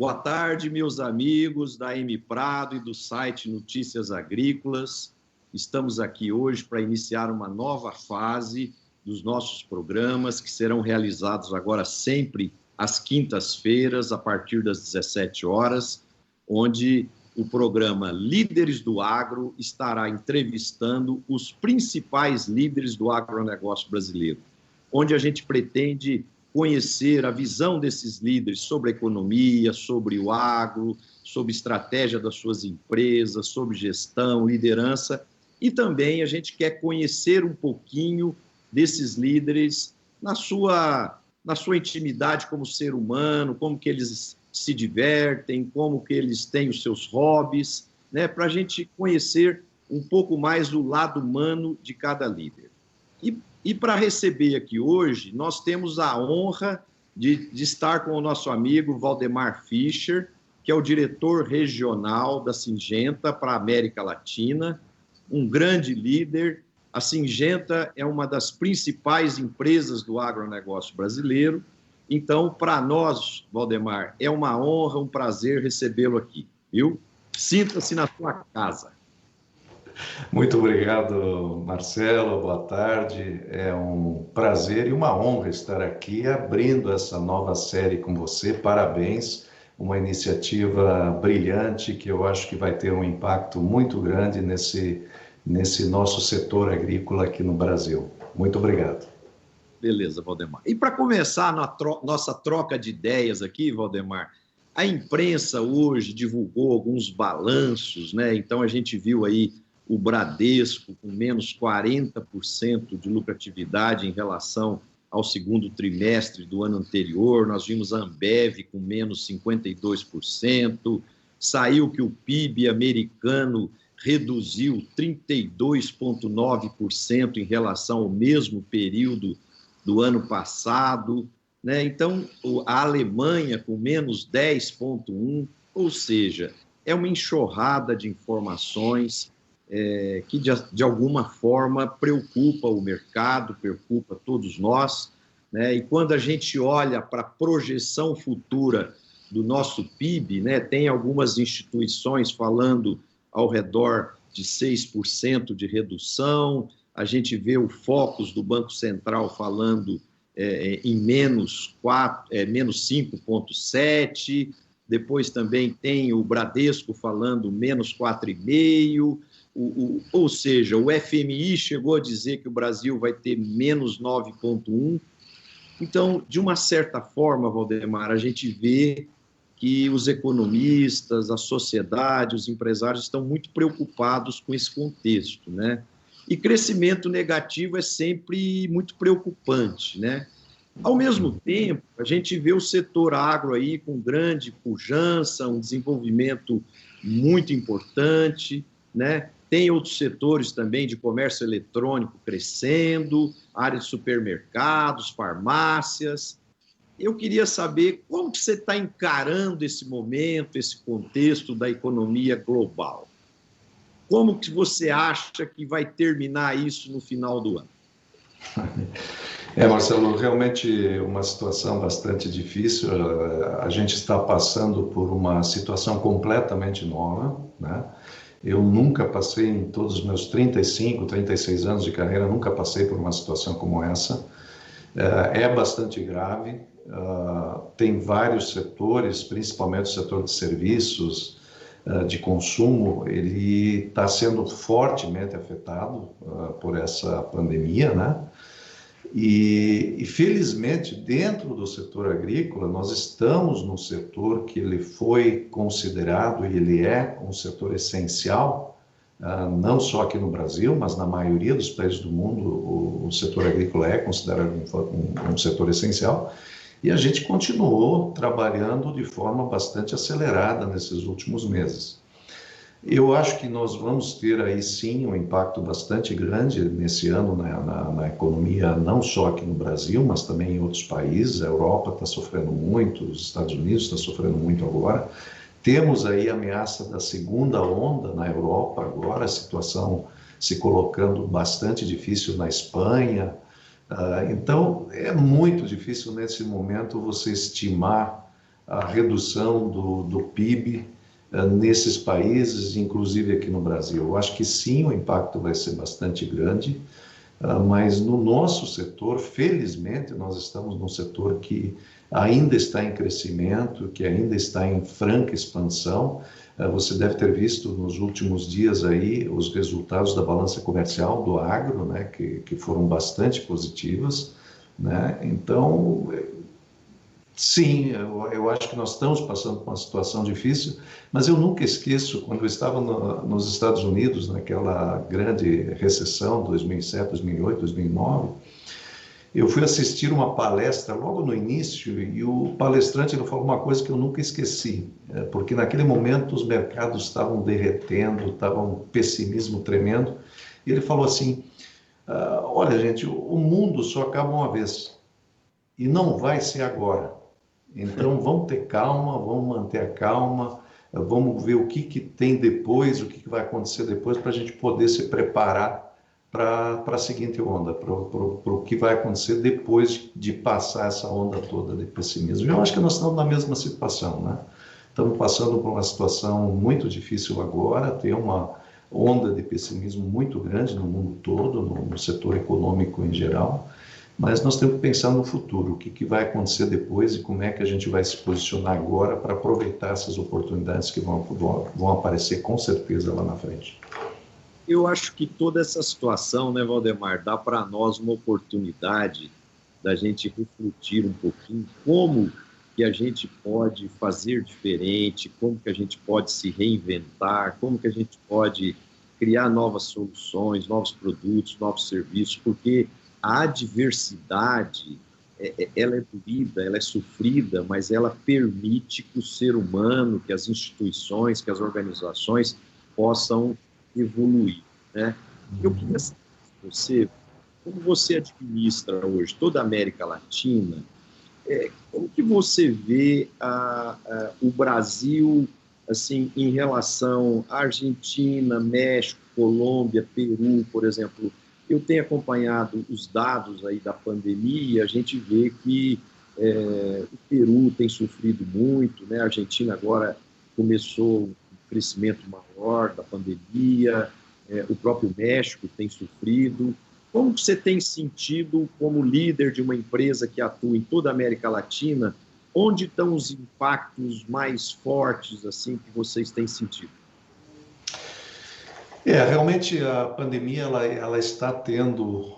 Boa tarde, meus amigos da M Prado e do site Notícias Agrícolas. Estamos aqui hoje para iniciar uma nova fase dos nossos programas, que serão realizados agora sempre às quintas-feiras, a partir das 17 horas, onde o programa Líderes do Agro estará entrevistando os principais líderes do agronegócio brasileiro, onde a gente pretende conhecer a visão desses líderes sobre a economia, sobre o agro, sobre estratégia das suas empresas, sobre gestão, liderança, e também a gente quer conhecer um pouquinho desses líderes na sua intimidade como ser humano, como que eles se divertem, como que eles têm os seus hobbies, né, para a gente conhecer um pouco mais do lado humano de cada líder. E para receber aqui hoje, nós temos a honra de estar com o nosso amigo Valdemar Fischer, que é o diretor regional da Syngenta para a América Latina, um grande líder. A Syngenta é uma das principais empresas do agronegócio brasileiro. Então, para nós, Valdemar, é uma honra, um prazer recebê-lo aqui, viu? Sinta-se na sua casa. Muito obrigado, Marcelo. Boa tarde. É um prazer e uma honra estar aqui abrindo essa nova série com você. Parabéns. Uma iniciativa brilhante que eu acho que vai ter um impacto muito grande nesse nosso setor agrícola aqui no Brasil. Muito obrigado. Beleza, Valdemar. E para começar nossa troca de ideias aqui, Valdemar, a imprensa hoje divulgou alguns balanços, né? Então a gente viu aí o Bradesco com menos 40% de lucratividade em relação ao segundo trimestre do ano anterior, nós vimos a Ambev com menos 52%, saiu que o PIB americano reduziu 32,9% em relação ao mesmo período do ano passado, né? Então, a Alemanha com menos 10,1%, ou seja, é uma enxurrada de informações que, de alguma forma, preocupa o mercado, preocupa todos nós, né? E quando a gente olha para a projeção futura do nosso PIB, né, tem algumas instituições falando ao redor de 6% de redução, a gente vê o Focus do Banco Central falando em menos 5,7%, depois também tem o Bradesco falando menos 4,5%, ou seja, o FMI chegou a dizer que o Brasil vai ter menos 9,1%. Então, de uma certa forma, Valdemar, a gente vê que os economistas, a sociedade, os empresários estão muito preocupados com esse contexto, né? E crescimento negativo é sempre muito preocupante, né? Ao mesmo tempo, a gente vê o setor agro aí com grande pujança, um desenvolvimento muito importante, né? Tem outros setores também de comércio eletrônico crescendo, área de supermercados, farmácias. Eu queria saber como que você está encarando esse momento, esse contexto da economia global. Como que você acha que vai terminar isso no final do ano? Marcelo, realmente uma situação bastante difícil. A gente está passando por uma situação completamente nova, né? Eu nunca passei, em todos os meus 35, 36 anos de carreira, nunca passei por uma situação como essa. É bastante grave. Tem vários setores, principalmente o setor de serviços, de consumo, ele está sendo fortemente afetado por essa pandemia, né? E felizmente, dentro do setor agrícola, nós estamos num setor que ele foi considerado e ele é um setor essencial, não só aqui no Brasil, mas na maioria dos países do mundo, o setor agrícola é considerado um setor essencial. E a gente continuou trabalhando de forma bastante acelerada nesses últimos meses. Eu acho que nós vamos ter aí sim um impacto bastante grande nesse ano na economia, não só aqui no Brasil, mas também em outros países. A Europa está sofrendo muito, os Estados Unidos estão sofrendo muito agora. Temos aí a ameaça da segunda onda na Europa agora, a situação se colocando bastante difícil na Espanha. Então, é muito difícil nesse momento você estimar a redução do PIB nesses países, inclusive aqui no Brasil. Eu acho que sim, o impacto vai ser bastante grande, mas no nosso setor, felizmente, nós estamos num setor que ainda está em crescimento, que ainda está em franca expansão. Você deve ter visto nos últimos dias aí os resultados da balança comercial do agro, né, que foram bastante positivas, né? Então, sim, eu acho que nós estamos passando por uma situação difícil, mas eu nunca esqueço, quando eu estava nos Estados Unidos, naquela grande recessão, 2007, 2008, 2009, eu fui assistir uma palestra logo no início e o palestrante ele falou uma coisa que eu nunca esqueci, porque naquele momento os mercados estavam derretendo, estava um pessimismo tremendo, e ele falou assim, olha gente, o mundo só acaba uma vez, e não vai ser agora. Então, vamos ter calma, vamos manter a calma, vamos ver o que tem depois, o que vai acontecer depois, para a gente poder se preparar para a seguinte onda, para o que vai acontecer depois de passar essa onda toda de pessimismo. Eu acho que nós estamos na mesma situação, né? Estamos passando por uma situação muito difícil agora, tem uma onda de pessimismo muito grande no mundo todo, no setor econômico em geral, mas nós temos que pensar no futuro, o que vai acontecer depois e como é que a gente vai se posicionar agora para aproveitar essas oportunidades que vão aparecer com certeza lá na frente. Eu acho que toda essa situação, né, Valdemar, dá para nós uma oportunidade da gente refletir um pouquinho como que a gente pode fazer diferente, como que a gente pode se reinventar, como que a gente pode criar novas soluções, novos produtos, novos serviços, porque a adversidade, ela é doída, ela é sofrida, mas ela permite que o ser humano, que as instituições, que as organizações possam evoluir, né? Eu queria saber de você, como você administra hoje toda a América Latina, como que você vê o Brasil assim em relação à Argentina, México, Colômbia, Peru, por exemplo? Eu tenho acompanhado os dados aí da pandemia e a gente vê que o Peru tem sofrido muito, né? A Argentina agora começou um crescimento maior da pandemia, o próprio México tem sofrido. Como você tem sentido, como líder de uma empresa que atua em toda a América Latina, onde estão os impactos mais fortes assim que vocês têm sentido? Realmente a pandemia ela está tendo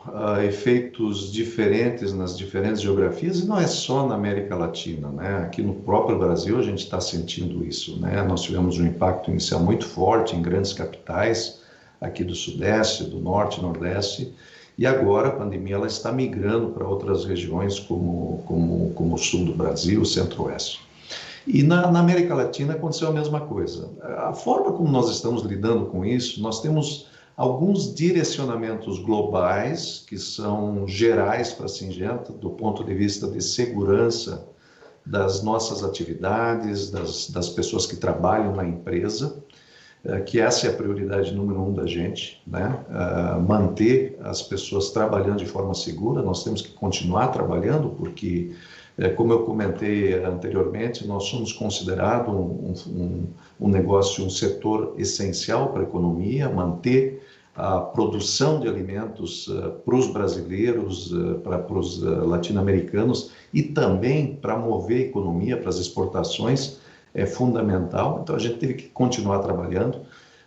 efeitos diferentes nas diferentes geografias e não é só na América Latina, né? Aqui no próprio Brasil a gente está sentindo isso, né? Nós tivemos um impacto inicial muito forte em grandes capitais aqui do Sudeste, do Norte, Nordeste, e agora a pandemia ela está migrando para outras regiões como o Sul do Brasil, o Centro-Oeste. E na América Latina aconteceu a mesma coisa. A forma como nós estamos lidando com isso, nós temos alguns direcionamentos globais, que são gerais para a Syngenta, do ponto de vista de segurança das nossas atividades, das pessoas que trabalham na empresa, que essa é a prioridade número 1 da gente, né? Manter as pessoas trabalhando de forma segura, nós temos que continuar trabalhando, porque como eu comentei anteriormente, nós somos considerados um negócio, um setor essencial para a economia, manter a produção de alimentos para os brasileiros, para os latino-americanos e também para mover a economia, para as exportações, é fundamental. Então a gente teve que continuar trabalhando.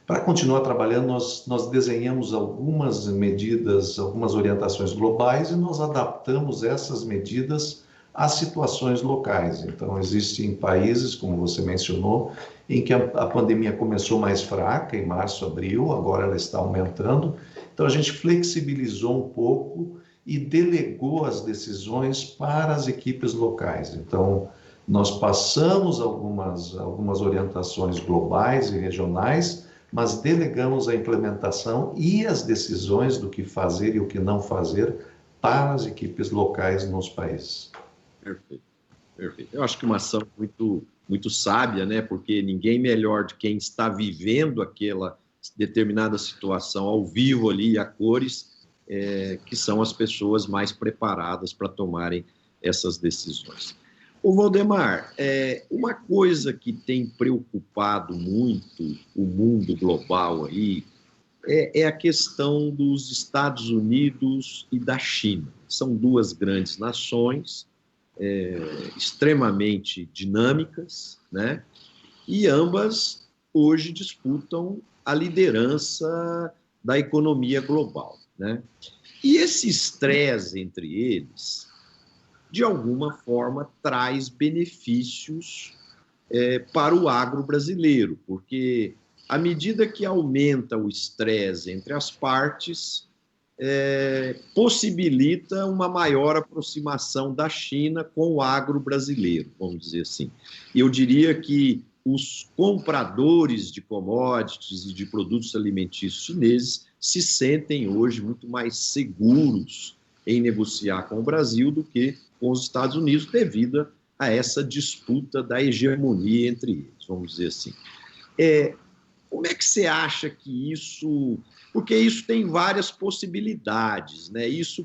Para continuar trabalhando, nós desenhamos algumas medidas, algumas orientações globais e nós adaptamos essas medidas às situações locais. Então, existem países, como você mencionou, em que a pandemia começou mais fraca, em março, abril, agora ela está aumentando. Então, a gente flexibilizou um pouco e delegou as decisões para as equipes locais. Então, nós passamos algumas orientações globais e regionais, mas delegamos a implementação e as decisões do que fazer e o que não fazer para as equipes locais nos países. Perfeito, perfeito. Eu acho que uma ação muito sábia, né? Porque ninguém melhor de quem está vivendo aquela determinada situação ao vivo ali, a cores, que são as pessoas mais preparadas para tomarem essas decisões. Ô Valdemar, uma coisa que tem preocupado muito o mundo global aí é a questão dos Estados Unidos e da China. São duas grandes nações, extremamente dinâmicas, né? E ambas hoje disputam a liderança da economia global, né? E esse estresse entre eles, de alguma forma, traz benefícios para o agro brasileiro, porque à medida que aumenta o estresse entre as partes, possibilita uma maior aproximação da China com o agro brasileiro, vamos dizer assim. E eu diria que os compradores de commodities e de produtos alimentícios chineses se sentem hoje muito mais seguros em negociar com o Brasil do que com os Estados Unidos, devido a essa disputa da hegemonia entre eles, vamos dizer assim. Como é que você acha que isso... Porque isso tem várias possibilidades, né? Eles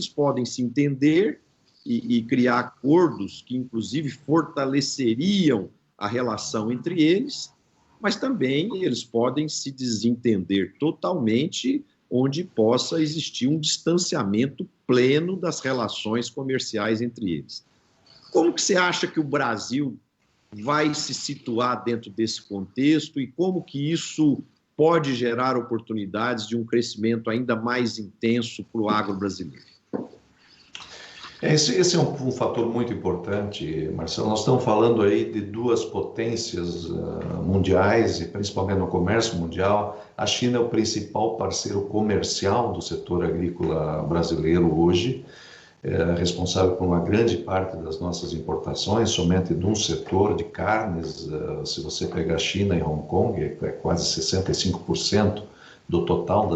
podem se entender e criar acordos que, inclusive, fortaleceriam a relação entre eles, mas também eles podem se desentender totalmente, onde possa existir um distanciamento pleno das relações comerciais entre eles. Como que você acha que o Brasil vai se situar dentro desse contexto e como que isso pode gerar oportunidades de um crescimento ainda mais intenso para o agro brasileiro? Esse é um fator muito importante, Marcelo. Nós estamos falando aí de duas potências mundiais, e principalmente no comércio mundial. A China é o principal parceiro comercial do setor agrícola brasileiro hoje, responsável por uma grande parte das nossas importações, somente de um setor de carnes. Se você pegar a China e Hong Kong, é quase 65% do total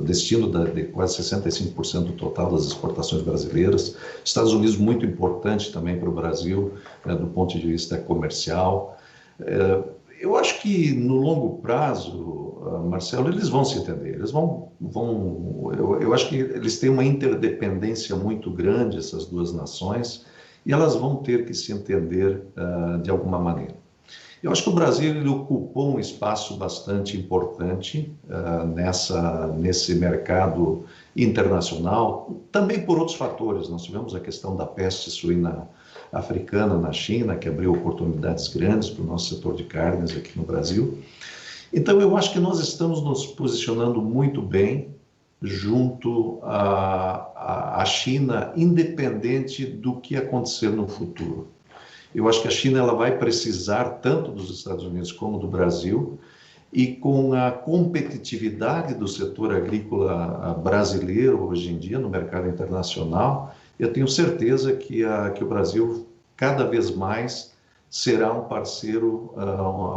destino de quase 65% do total das exportações brasileiras. Estados Unidos muito importante também para o Brasil, do ponto de vista comercial. Eu acho que no longo prazo, Marcelo, eles vão se entender. Eu acho que eles têm uma interdependência muito grande, essas duas nações, e elas vão ter que se entender de alguma maneira. Eu acho que o Brasil ele ocupou um espaço bastante importante nesse mercado internacional, também por outros fatores. Nós tivemos a questão da peste suína africana na China, que abriu oportunidades grandes para o nosso setor de carnes aqui no Brasil. Então, eu acho que nós estamos nos posicionando muito bem junto à China, independente do que acontecer no futuro. Eu acho que a China ela vai precisar tanto dos Estados Unidos como do Brasil, e com a competitividade do setor agrícola brasileiro hoje em dia no mercado internacional, eu tenho certeza que o Brasil cada vez mais será um parceiro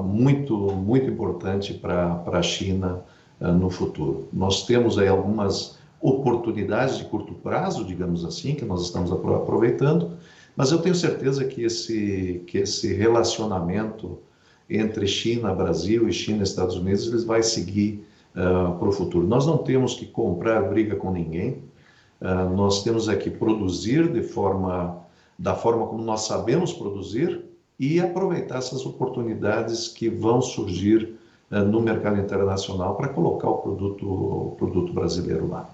muito, muito importante para a China no futuro. Nós temos aí algumas oportunidades de curto prazo, digamos assim, que nós estamos aproveitando, mas eu tenho certeza que esse relacionamento entre China, Brasil e China, Estados Unidos, eles vai seguir para o futuro. Nós não temos que comprar briga com ninguém, nós temos que produzir da forma como nós sabemos produzir e aproveitar essas oportunidades que vão surgir no mercado internacional para colocar o produto brasileiro lá.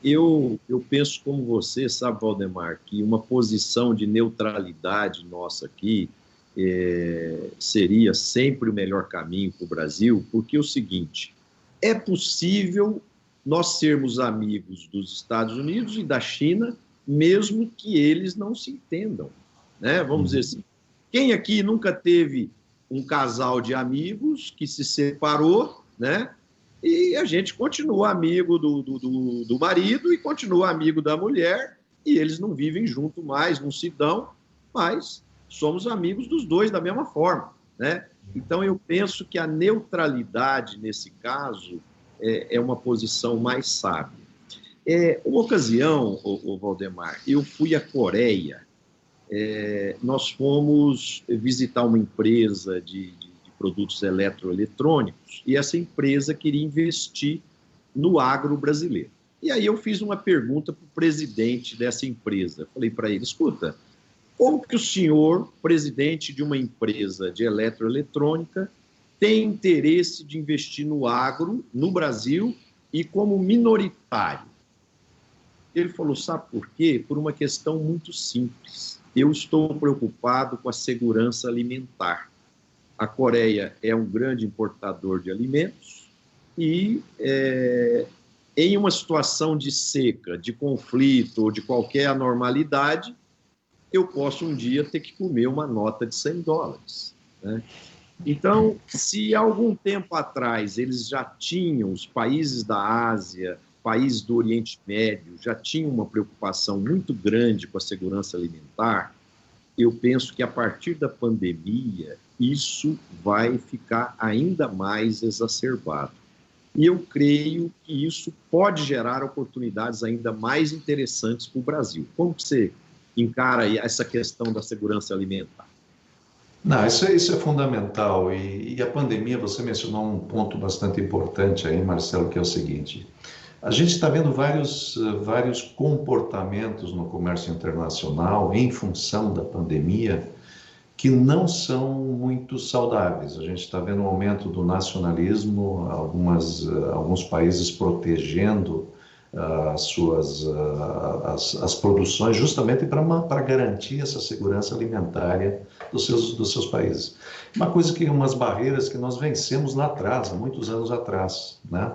Eu penso como você, sabe, Valdemar, que uma posição de neutralidade nossa aqui seria sempre o melhor caminho para o Brasil, porque é o seguinte, é possível nós sermos amigos dos Estados Unidos e da China, mesmo que eles não se entendam, né? Vamos dizer assim, quem aqui nunca teve um casal de amigos que se separou, né? E a gente continua amigo do marido e continua amigo da mulher, e eles não vivem junto mais, não se dão, mas somos amigos dos dois da mesma forma, né? Então, eu penso que a neutralidade, nesse caso, é uma posição mais sábia. Uma ocasião, o Valdemar, eu fui à Coreia, nós fomos visitar uma empresa de produtos eletroeletrônicos, e essa empresa queria investir no agro brasileiro. E aí eu fiz uma pergunta para o presidente dessa empresa. Falei para ele, escuta, Como que o senhor, presidente de uma empresa de eletroeletrônica, tem interesse de investir no agro, no Brasil, e como minoritário? Ele falou, sabe por quê? Por uma questão muito simples. Eu estou preocupado com a segurança alimentar. A Coreia é um grande importador de alimentos e, em uma situação de seca, de conflito ou de qualquer anormalidade, eu posso um dia ter que comer uma nota de $100, né? Então, se há algum tempo atrás eles já tinham, os países da Ásia, países do Oriente Médio, já tinham uma preocupação muito grande com a segurança alimentar, eu penso que a partir da pandemia isso vai ficar ainda mais exacerbado. E eu creio que isso pode gerar oportunidades ainda mais interessantes para o Brasil. Como você encara essa questão da segurança alimentar? Não, isso é fundamental. E a pandemia, você mencionou um ponto bastante importante aí, Marcelo, que é o seguinte: a gente está vendo vários comportamentos no comércio internacional em função da pandemia que não são muito saudáveis. A gente está vendo um aumento do nacionalismo, alguns países protegendo as produções justamente para garantir essa segurança alimentar dos seus países. Umas barreiras que nós vencemos lá atrás, há muitos anos atrás, né?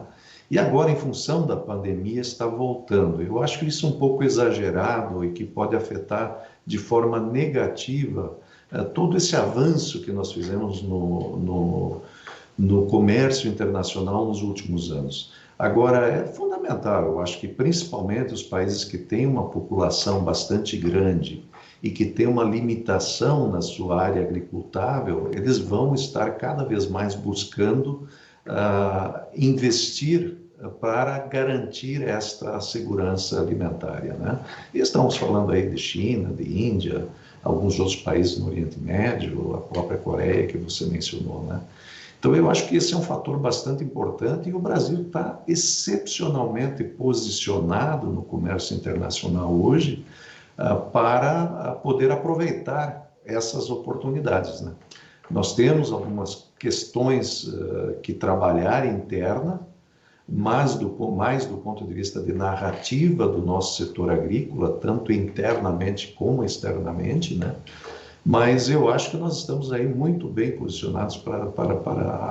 E agora, em função da pandemia, está voltando. Eu acho que isso é um pouco exagerado e que pode afetar de forma negativa todo esse avanço que nós fizemos no comércio internacional nos últimos anos. Agora, é fundamental, eu acho que principalmente os países que têm uma população bastante grande e que têm uma limitação na sua área agricultável, eles vão estar cada vez mais buscando investir para garantir esta segurança alimentar, né? E estamos falando aí de China, de Índia, alguns outros países no Oriente Médio, a própria Coreia que você mencionou, né? Então, eu acho que esse é um fator bastante importante e o Brasil está excepcionalmente posicionado no comércio internacional hoje para poder aproveitar essas oportunidades, né? Nós temos algumas questões que trabalhar interna, mais do ponto de vista de narrativa do nosso setor agrícola, tanto internamente como externamente, né? Mas eu acho que nós estamos aí muito bem posicionados para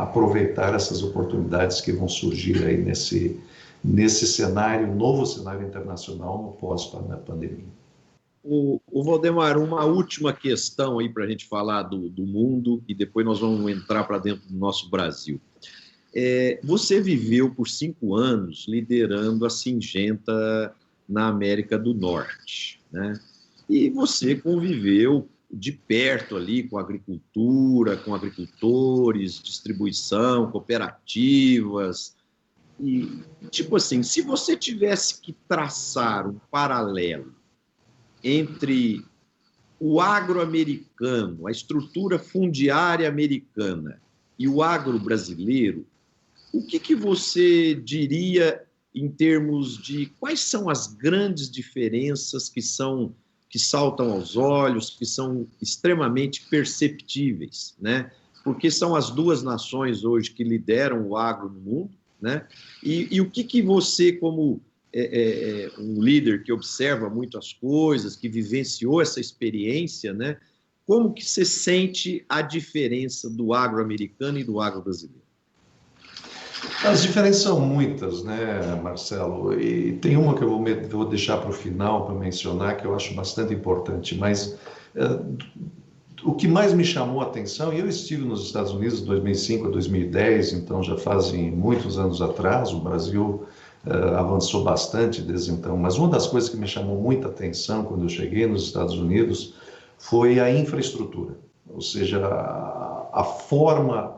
aproveitar essas oportunidades que vão surgir aí nesse cenário, novo cenário internacional no pós-pandemia. O Valdemar, uma última questão aí para a gente falar do mundo e depois nós vamos entrar para dentro do nosso Brasil. Você viveu por 5 anos liderando a Syngenta na América do Norte, né? E você conviveu de perto ali com a agricultura, com agricultores, distribuição, cooperativas. E, tipo assim, se você tivesse que traçar um paralelo entre o agro americano, a estrutura fundiária americana e o agro brasileiro, o que você diria em termos de quais são as grandes diferenças que saltam aos olhos, que são extremamente perceptíveis, né? Porque são as duas nações hoje que lideram o agro no mundo, né? E o que você, como um líder que observa muito as coisas, que vivenciou essa experiência, né? Como que você sente a diferença do agro americano e do agro brasileiro? As diferenças são muitas, né, Marcelo? E tem uma que eu vou deixar para o final para mencionar, que eu acho bastante importante, mas o que mais me chamou a atenção, e eu estive nos Estados Unidos de 2005 a 2010, então já fazem muitos anos atrás, o Brasil avançou bastante desde então, mas uma das coisas que me chamou muita atenção quando eu cheguei nos Estados Unidos foi a infraestrutura, ou seja, a forma,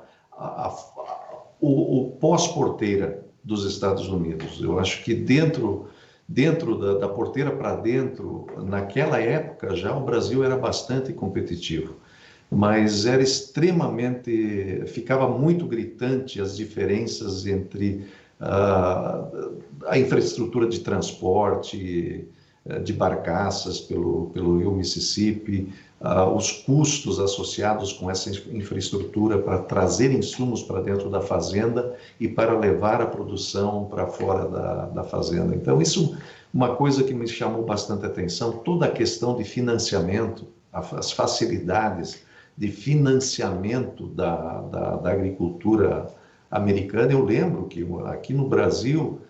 o pós-porteira dos Estados Unidos. Eu acho que dentro da porteira para dentro, naquela época já o Brasil era bastante competitivo, mas era ficava muito gritante as diferenças entre a infraestrutura de transporte, de barcaças pelo rio Mississippi, os custos associados com essa infraestrutura para trazer insumos para dentro da fazenda e para levar a produção para fora da fazenda. Então, isso é uma coisa que me chamou bastante atenção, toda a questão de financiamento, as facilidades de financiamento da agricultura americana. Eu lembro que aqui no Brasil,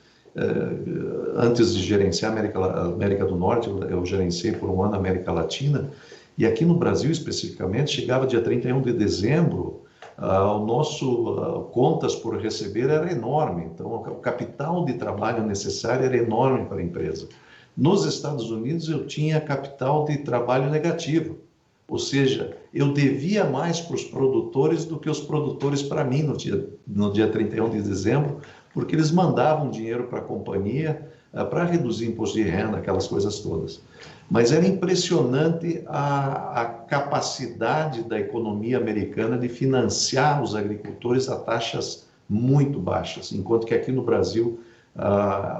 antes de gerenciar a América do Norte, eu gerenciei por um ano a América Latina, e aqui no Brasil especificamente, chegava dia 31 de dezembro, o nosso contas por receber era enorme, então o capital de trabalho necessário era enorme para a empresa. Nos Estados Unidos eu tinha capital de trabalho negativo, ou seja, eu devia mais para os produtores do que os produtores para mim no dia 31 de dezembro, porque eles mandavam dinheiro para a companhia para reduzir imposto de renda, aquelas coisas todas. Mas era impressionante a capacidade da economia americana de financiar os agricultores a taxas muito baixas, enquanto que aqui no Brasil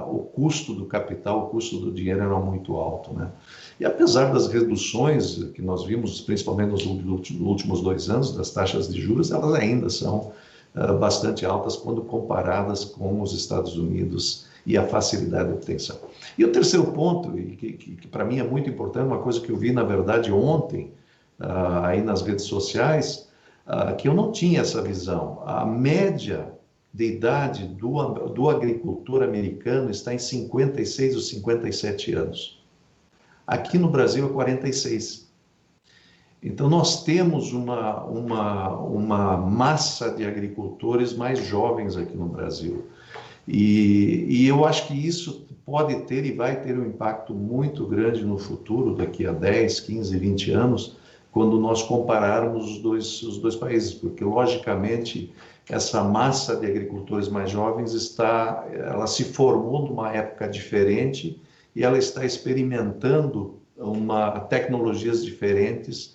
o custo do capital, o custo do dinheiro era muito alto, né? E apesar das reduções que nós vimos, principalmente nos últimos 2 anos, das taxas de juros, elas ainda são bastante altas quando comparadas com os Estados Unidos e a facilidade de obtenção. E o terceiro ponto, e que para mim é muito importante, uma coisa que eu vi, na verdade, ontem, aí nas redes sociais, que eu não tinha essa visão. A média de idade do agricultor americano está em 56 ou 57 anos. Aqui no Brasil é 46. Então, nós temos uma massa de agricultores mais jovens aqui no Brasil. E eu acho que isso pode ter e vai ter um impacto muito grande no futuro, daqui a 10, 15, 20 anos, quando nós compararmos os dois países, porque, logicamente, essa massa de agricultores mais jovens ela se formou numa época diferente e ela está experimentando tecnologias diferentes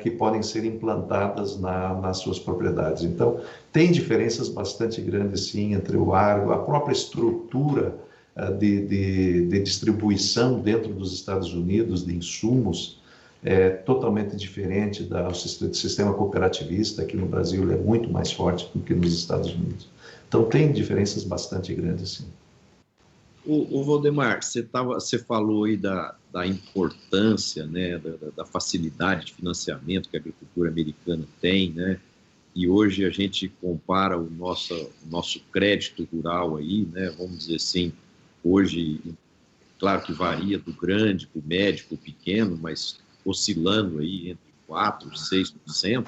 que podem ser implantadas nas suas propriedades. Então, tem diferenças bastante grandes, sim, entre o agro, a própria estrutura de distribuição dentro dos Estados Unidos de insumos é totalmente diferente do sistema cooperativista. Aqui no Brasil ele é muito mais forte do que nos Estados Unidos. Então, tem diferenças bastante grandes, sim. O Valdemar, você falou aí da importância, né, da facilidade de financiamento que a agricultura americana tem, né? E hoje a gente compara o nosso crédito rural aí, né? Vamos dizer assim, hoje, claro que varia do grande para o médio, para o pequeno, mas oscilando aí entre 4% e 6%,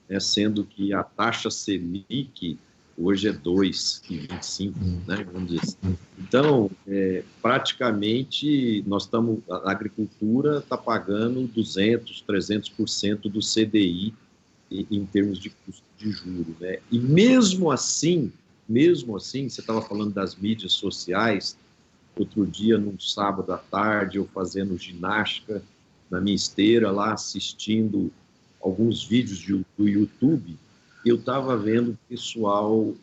né? Sendo que a taxa Selic hoje é 2,25, né? Vamos dizer assim. Então, praticamente, a agricultura está pagando 200%, 300% do CDI em termos de custo de juros, né? E mesmo assim, você estava falando das mídias sociais, outro dia, num sábado à tarde, eu fazendo ginástica na minha esteira, lá assistindo alguns vídeos do YouTube, eu estava vendo o pessoal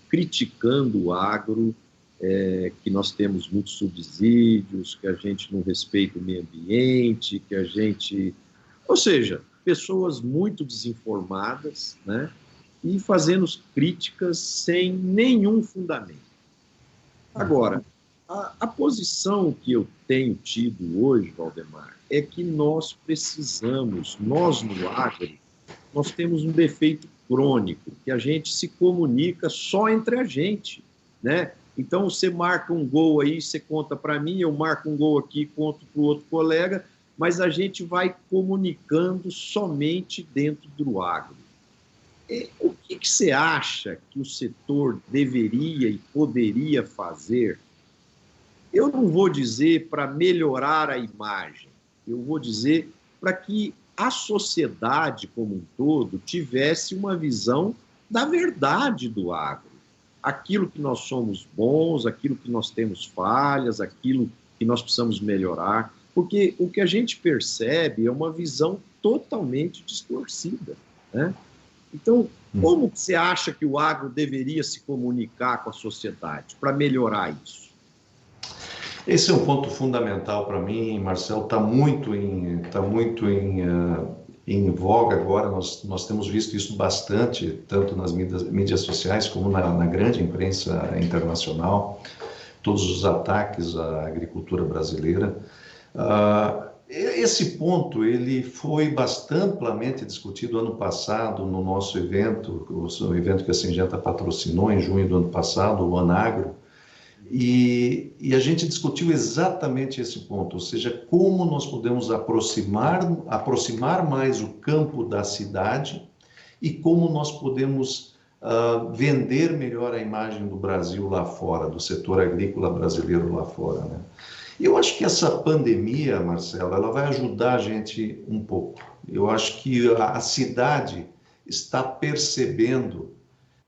criticando o agro, que nós temos muitos subsídios, que a gente não respeita o meio ambiente, que a gente... Ou seja, pessoas muito desinformadas, né? E fazendo críticas sem nenhum fundamento. Agora, a posição que eu tenho tido hoje, Valdemar, é que nós precisamos, nós no agro, nós temos um defeito crônico, que a gente se comunica só entre a gente, né? Então, você marca um gol aí, você conta para mim, eu marco um gol aqui, conto para o outro colega, mas a gente vai comunicando somente dentro do agro. O que você acha que o setor deveria e poderia fazer? Eu não vou dizer para melhorar a imagem, eu vou dizer para que a sociedade como um todo tivesse uma visão da verdade do agro. Aquilo que nós somos bons, aquilo que nós temos falhas, aquilo que nós precisamos melhorar, porque o que a gente percebe é uma visão totalmente distorcida, né? Então, como você acha que o agro deveria se comunicar com a sociedade para melhorar isso? Esse é um ponto fundamental para mim, Marcelo. Em voga agora. Nós temos visto isso bastante, tanto nas mídias sociais como na grande imprensa internacional, todos os ataques à agricultura brasileira. Esse ponto ele foi bastante amplamente discutido ano passado no nosso evento, o evento que a Syngenta patrocinou em junho do ano passado, o Anagro. E a gente discutiu exatamente esse ponto, ou seja, como nós podemos aproximar mais o campo da cidade e como nós podemos vender melhor a imagem do Brasil lá fora, do setor agrícola brasileiro lá fora, né? E eu acho que essa pandemia, Marcelo, ela vai ajudar a gente um pouco. Eu acho que a cidade está percebendo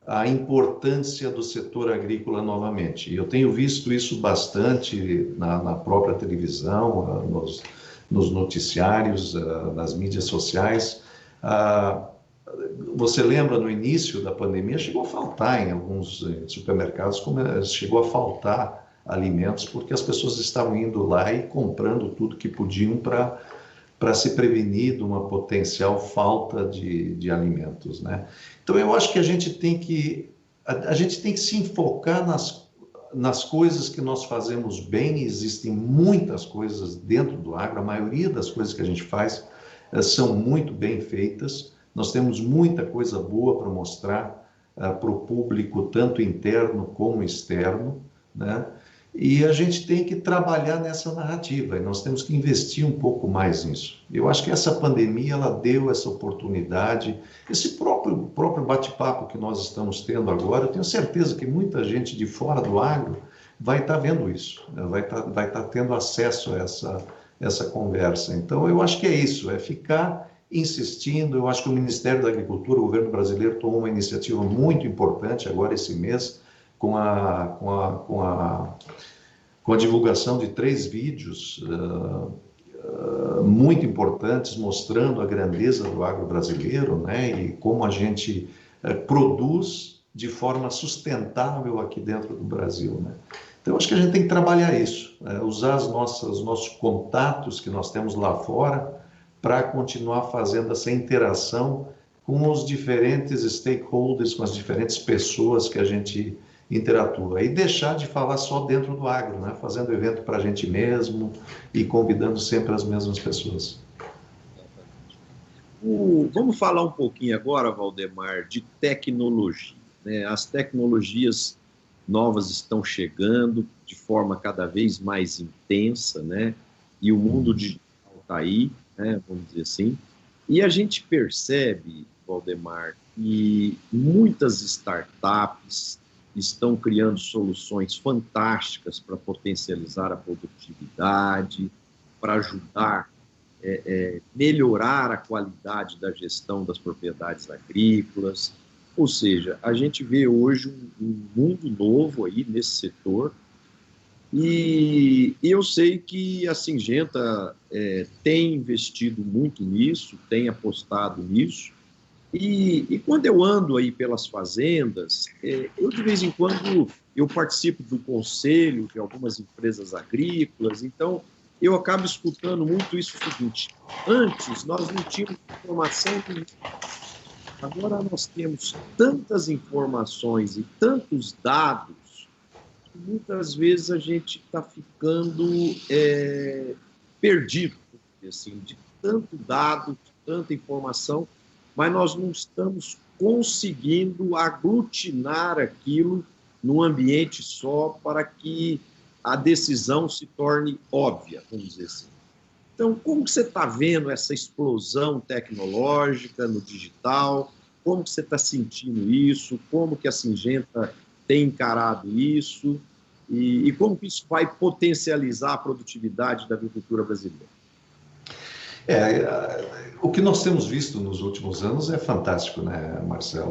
a importância do setor agrícola novamente. E eu tenho visto isso bastante na própria televisão, nos noticiários, nas mídias sociais. Você lembra, no início da pandemia, chegou a faltar em alguns supermercados, chegou a faltar alimentos, porque as pessoas estavam indo lá e comprando tudo que podiam para se prevenir de uma potencial falta de alimentos, né? Então, eu acho que a gente tem que se enfocar nas coisas que nós fazemos bem. Existem muitas coisas dentro do agro, a maioria das coisas que a gente faz são muito bem feitas. Nós temos muita coisa boa para mostrar para o público, tanto interno como externo, né? E a gente tem que trabalhar nessa narrativa, e nós temos que investir um pouco mais nisso. Eu acho que essa pandemia, ela deu essa oportunidade, esse próprio bate-papo que nós estamos tendo agora. Eu tenho certeza que muita gente de fora do agro vai estar vendo isso, vai estar tendo acesso a essa conversa. Então, eu acho que é isso, é ficar insistindo. Eu acho que o Ministério da Agricultura, o governo brasileiro, tomou uma iniciativa muito importante agora esse mês, com a divulgação de 3 vídeos muito importantes, mostrando a grandeza do agro brasileiro, né, e como a gente produz de forma sustentável aqui dentro do Brasil, né? Então, acho que a gente tem que trabalhar isso, usar os nossos contatos que nós temos lá fora para continuar fazendo essa interação com os diferentes stakeholders, com as diferentes pessoas que a gente interatua, e deixar de falar só dentro do agro, né? Fazendo evento para a gente mesmo e convidando sempre as mesmas pessoas. Vamos falar um pouquinho agora, Valdemar, de tecnologia, né? As tecnologias novas estão chegando de forma cada vez mais intensa, né? E o mundo digital está aí, né? Vamos dizer assim. E a gente percebe, Valdemar, que muitas startups estão criando soluções fantásticas para potencializar a produtividade, para ajudar melhorar a qualidade da gestão das propriedades agrícolas. Ou seja, a gente vê hoje um mundo novo aí nesse setor, e eu sei que a Syngenta tem investido muito nisso, tem apostado nisso. E quando eu ando aí pelas fazendas, eu de vez em quando eu participo do conselho de algumas empresas agrícolas, então eu acabo escutando muito isso o seguinte: antes nós não tínhamos informação, agora nós temos tantas informações e tantos dados que muitas vezes a gente está ficando perdido, assim, de tanto dado, de tanta informação, mas nós não estamos conseguindo aglutinar aquilo num ambiente só para que a decisão se torne óbvia, vamos dizer assim. Então, como que você está vendo essa explosão tecnológica no digital? Como que você está sentindo isso? Como que a Syngenta tem encarado isso? E como que isso vai potencializar a produtividade da agricultura brasileira? O que nós temos visto nos últimos anos é fantástico, né, Marcelo?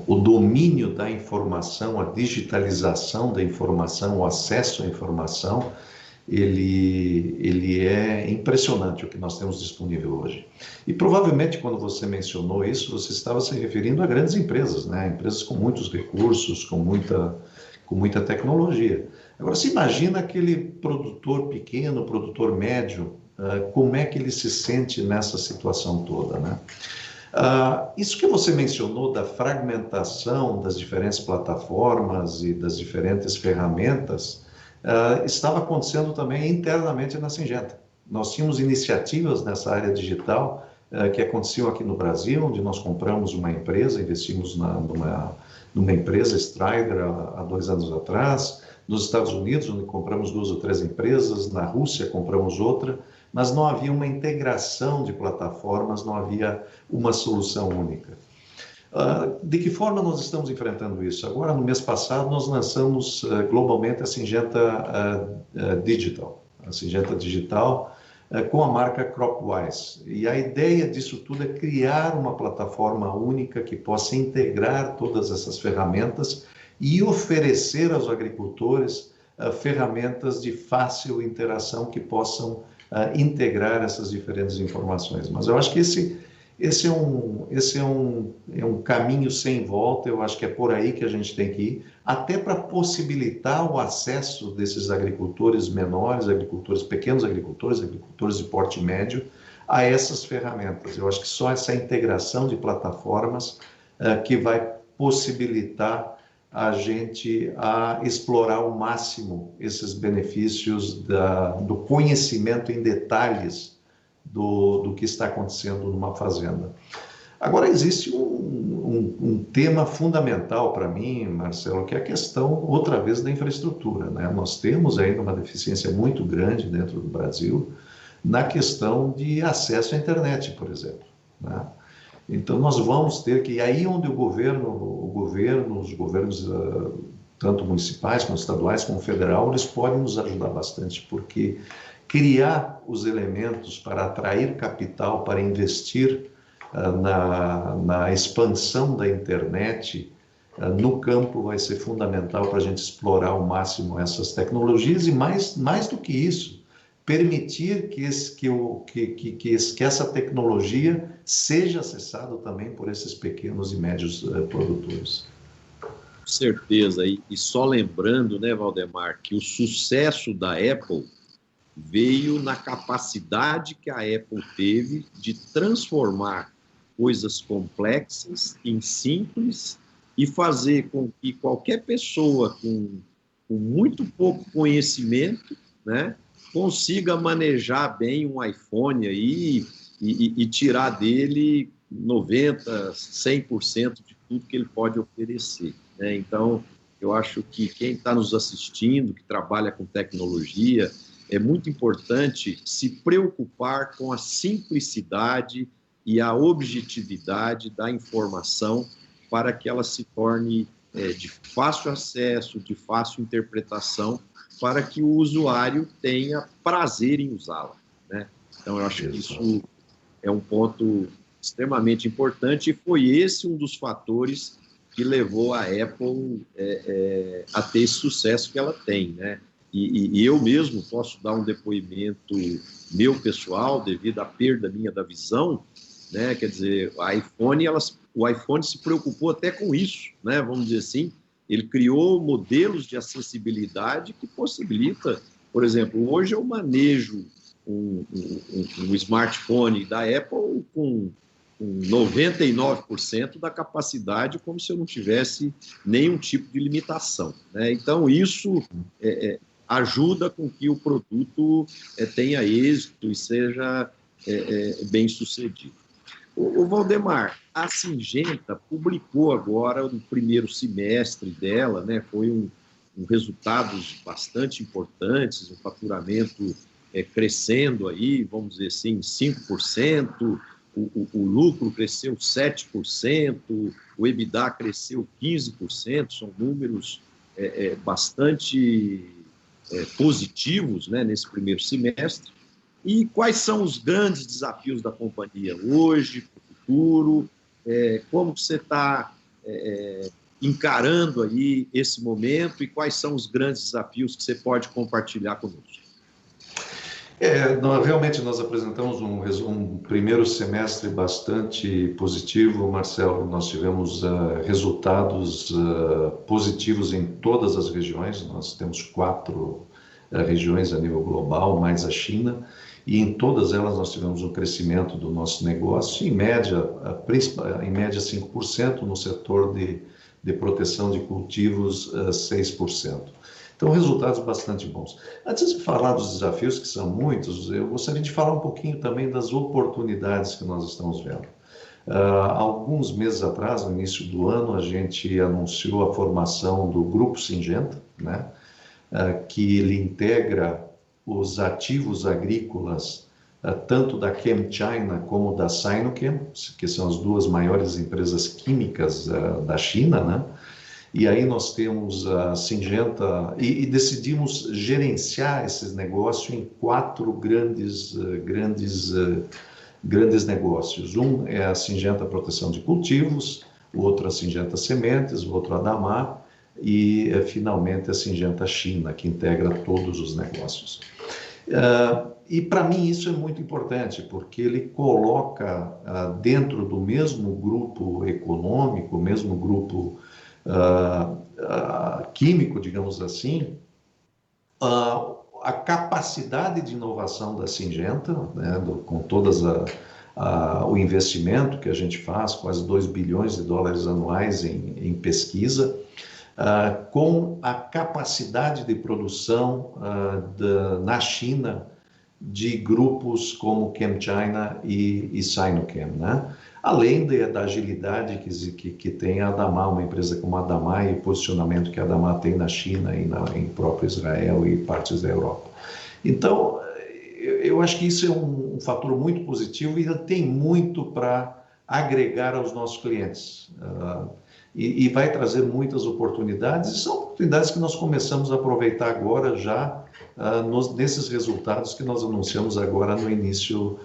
O domínio da informação, a digitalização da informação, o acesso à informação, ele é impressionante, o que nós temos disponível hoje. E provavelmente, quando você mencionou isso, você estava se referindo a grandes empresas, né? Empresas com muitos recursos, com muita tecnologia. Agora, se imagina aquele produtor pequeno, produtor médio, como é que ele se sente nessa situação toda, né? Isso que você mencionou da fragmentação das diferentes plataformas e das diferentes ferramentas, estava acontecendo também internamente na Syngenta. Nós tínhamos iniciativas nessa área digital que aconteciam aqui no Brasil, onde nós compramos uma empresa, investimos numa empresa, Strider, há 2 anos atrás, nos Estados Unidos, onde compramos 2 ou 3 empresas, na Rússia compramos outra, mas não havia uma integração de plataformas, não havia uma solução única. De que forma nós estamos enfrentando isso? Agora, no mês passado, nós lançamos globalmente a Syngenta Digital, a Syngenta Digital com a marca Cropwise. E a ideia disso tudo é criar uma plataforma única que possa integrar todas essas ferramentas e oferecer aos agricultores ferramentas de fácil interação que possam integrar essas diferentes informações. Mas eu acho que esse é um caminho sem volta, eu acho que é por aí que a gente tem que ir, até para possibilitar o acesso desses agricultores menores, pequenos agricultores de porte médio, a essas ferramentas. Eu acho que só essa integração de plataformas que vai possibilitar a gente a explorar ao máximo esses benefícios do conhecimento em detalhes do que está acontecendo numa fazenda. Agora, existe um tema fundamental para mim, Marcelo, que é a questão, outra vez, da infraestrutura, né? Nós temos ainda uma deficiência muito grande dentro do Brasil na questão de acesso à internet, por exemplo, né? Então, nós vamos ter que, aí onde os governos, tanto municipais, como estaduais, como federal, eles podem nos ajudar bastante, porque criar os elementos para atrair capital, para investir na expansão da internet no campo vai ser fundamental para a gente explorar ao máximo essas tecnologias e, mais do que isso, permitir que essa tecnologia seja acessada também por esses pequenos e médios produtores. Com certeza. E só lembrando, né, Valdemar, que o sucesso da Apple veio na capacidade que a Apple teve de transformar coisas complexas em simples e fazer com que qualquer pessoa com muito pouco conhecimento, né, consiga manejar bem um iPhone aí e tirar dele 90%, 100% de tudo que ele pode oferecer, né? Então, eu acho que quem está nos assistindo, que trabalha com tecnologia, é muito importante se preocupar com a simplicidade e a objetividade da informação para que ela se torne de fácil acesso, de fácil interpretação, para que o usuário tenha prazer em usá-la, né? Então, eu acho que isso é um ponto extremamente importante e foi esse um dos fatores que levou a Apple a ter esse sucesso que ela tem, né? E eu mesmo posso dar um depoimento meu pessoal, devido à perda minha da visão, né? Quer dizer, o iPhone se preocupou até com isso, né? Vamos dizer assim, ele criou modelos de acessibilidade que possibilita, por exemplo, hoje eu manejo um smartphone da Apple com 99% da capacidade, como se eu não tivesse nenhum tipo de limitação, né? Então, isso ajuda com que o produto tenha êxito e seja bem sucedido. O Valdemar, a Syngenta publicou agora no primeiro semestre dela, né, foi resultados bastante importantes, um faturamento crescendo aí, vamos dizer assim, 5%, o lucro cresceu 7%, o EBITDA cresceu 15%, são números bastante positivos, né, nesse primeiro semestre. E quais são os grandes desafios da companhia hoje, para o futuro? Como que você está encarando aí esse momento e quais são os grandes desafios que você pode compartilhar conosco? Realmente nós apresentamos um primeiro semestre bastante positivo, Marcelo. Nós tivemos resultados positivos em todas as regiões. Nós temos 4 regiões a nível global, mais a China, e em todas elas nós tivemos um crescimento do nosso negócio, em média 5%, no setor de proteção de cultivos, 6%. Então, resultados bastante bons. Antes de falar dos desafios, que são muitos, eu gostaria de falar um pouquinho também das oportunidades que nós estamos vendo. Alguns meses atrás, no início do ano, a gente anunciou a formação do Grupo Syngenta, né, que ele integra os ativos agrícolas, tanto da ChemChina como da Sinochem, que são as 2 maiores empresas químicas da China, né? E aí nós temos a Syngenta e decidimos gerenciar esses negócios em 4 grandes negócios. Um é a Syngenta Proteção de Cultivos, o outro a Syngenta Sementes, o outro a Adamar e finalmente a Syngenta China, que integra todos os negócios. E para mim isso é muito importante, porque ele coloca dentro do mesmo grupo econômico, mesmo grupo químico, digamos assim, a capacidade de inovação da Syngenta, né, com todas o investimento que a gente faz, quase 2 bilhões de dólares anuais em pesquisa, com a capacidade de produção na China de grupos como ChemChina e Sinochem, né? Além da agilidade que tem a Adamar, uma empresa como a Adamar, e o posicionamento que a Adamar tem na China e em próprio Israel e partes da Europa. Então, eu acho que isso é um fator muito positivo e ainda tem muito para agregar aos nossos clientes. E vai trazer muitas oportunidades, e são oportunidades que nós começamos a aproveitar agora já nesses resultados que nós anunciamos agora no início,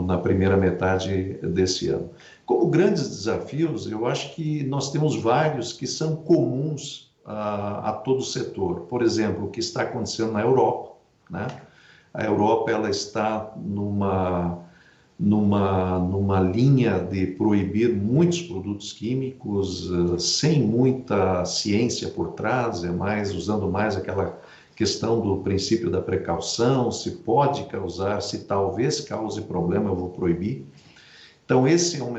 na primeira metade desse ano. Como grandes desafios, eu acho que nós temos vários que são comuns a todo o setor. Por exemplo, o que está acontecendo na Europa, né? A Europa ela está numa linha de proibir muitos produtos químicos sem muita ciência por trás, usando mais aquela questão do princípio da precaução, se pode causar, se talvez cause problema, eu vou proibir. Então, esse é um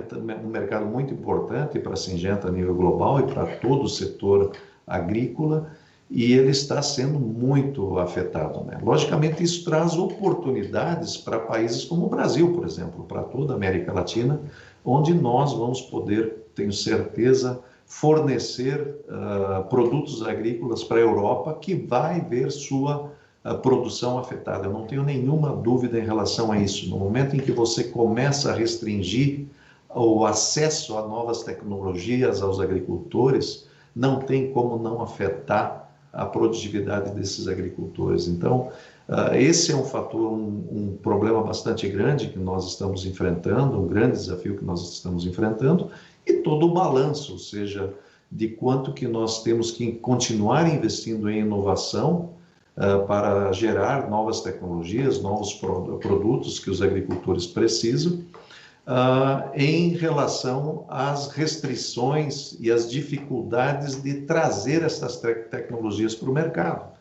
mercado muito importante para a Syngenta a nível global e para todo o setor agrícola, e ele está sendo muito afetado, né? Logicamente, isso traz oportunidades para países como o Brasil, por exemplo, para toda a América Latina, onde nós vamos poder, tenho certeza, fornecer produtos agrícolas para a Europa, que vai ver sua produção afetada. Eu não tenho nenhuma dúvida em relação a isso. No momento em que você começa a restringir o acesso a novas tecnologias aos agricultores, não tem como não afetar a produtividade desses agricultores. Então, esse é um fator, um problema bastante grande que nós estamos enfrentando, um grande desafio que nós estamos enfrentando, e todo o balanço, ou seja, de quanto que nós temos que continuar investindo em inovação para gerar novas tecnologias, novos produtos que os agricultores precisam, em relação às restrições e às dificuldades de trazer essas tecnologias para o mercado.